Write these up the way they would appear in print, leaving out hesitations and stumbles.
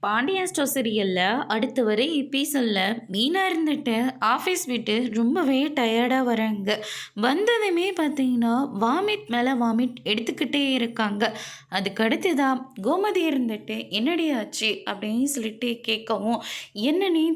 Pandian store சீரியலில் அடுத்து வர எபிசோடில் மீனா இருந்துட்டு ஆஃபீஸ் விட்டு ரொம்பவே டயர்டாக வராங்க. வந்ததுமே பார்த்தீங்கன்னா வாமிட் மேலே வாமிட் எடுத்துக்கிட்டே இருக்காங்க. அதுக்கடுத்து தான் கோமதி இருந்துட்டு என்னடி ஆச்சு அப்படின்னு சொல்லிட்டு கேட்கவும் என்னன்னே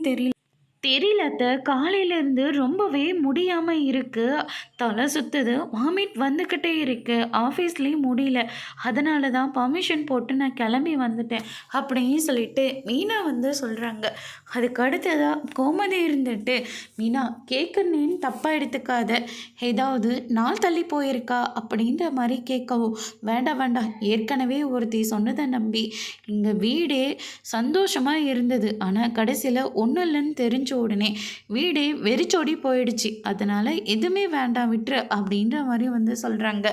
தெரியல அத்தை. காலையிலேருந்து ரொம்பவே முடியாமல் இருக்குது. தலை சுற்றுது, வாமிட் வந்துக்கிட்டே இருக்குது. ஆஃபீஸ்லேயும் முடியல. அதனால தான் பர்மிஷன் போட்டு நான் கிளம்பி வந்துட்டேன் அப்படின்னு சொல்லிட்டு மீனா வந்து சொல்கிறாங்க. அதுக்கு அடுத்ததாக கோமதி இருந்துட்டு, மீனா கேட்குறேன்னு தப்பாக எடுத்துக்காத, ஏதாவது நாள் தள்ளி போயிருக்கா அப்படின்ற மாதிரி கேட்கவும், வேண்டாம் வேண்டாம், ஏற்கனவே ஒருத்தி சொன்னதை நம்பி எங்கள் வீடே சந்தோஷமாக இருந்தது. ஆனால் கடைசியில் ஒன்றும் இல்லைன்னு தெரிஞ்ச உடனே வீடே வெறிச்சோடி போயிடுச்சு. அதனால் எதுவுமே வேண்டாம் விட்டுரு அப்படின்ற மாதிரி வந்து சொல்கிறாங்க.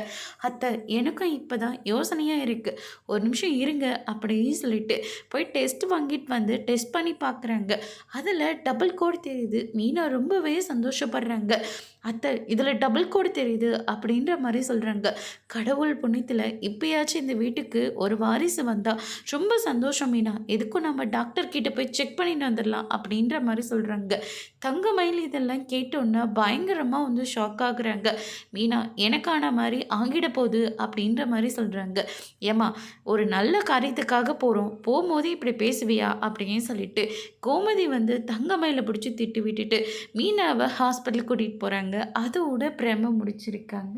அத்தை, எனக்கும் இப்போ தான் யோசனையாக இருக்குது, ஒரு நிமிஷம் இருங்க அப்படின்னு சொல்லிட்டு போய் டெஸ்ட் வாங்கிட்டு வந்து டெஸ்ட் பண்ணி பார்க்குறாங்க. அதில் டபுள் கோட் தெரியுது. மீனா ரொம்பவே சந்தோஷப்படுறாங்க. அத்தை, இதில் டபுள் கோடு தெரியுது அப்படின்ற மாதிரி சொல்கிறாங்க. கடவுள் புண்ணியத்தில் இப்போயாச்சும் இந்த வீட்டுக்கு ஒரு வாரிசு வந்தால் ரொம்ப சந்தோஷம் மீனா, எதுக்கும் நம்ம டாக்டர் கிட்ட போய் செக் பண்ணிட்டு வந்துடலாம் அப்படின்ற மாதிரி சொல்கிறாங்க. தங்கமயில் இதெல்லாம் கேட்டோன்னா பயங்கரமாக வந்து ஷாக் ஆகுறாங்க. மீனா எனக்கான மாதிரி ஆகிட போகுது அப்படின்ற மாதிரி சொல்கிறாங்க. ஏம்மா, ஒரு நல்ல காரியத்துக்காக போகிறோம், போகும்போது இப்படி பேசுவியா அப்படின்னு சொல்லிட்டு கோமதி வந்து தங்கமயிலை பிடிச்சி திட்டு விட்டுட்டு மீனாவை ஹாஸ்பிட்டல் கூட்டிகிட்டு போகிறாங்க. அதோட பிரம முடிச்சிருக்காங்க.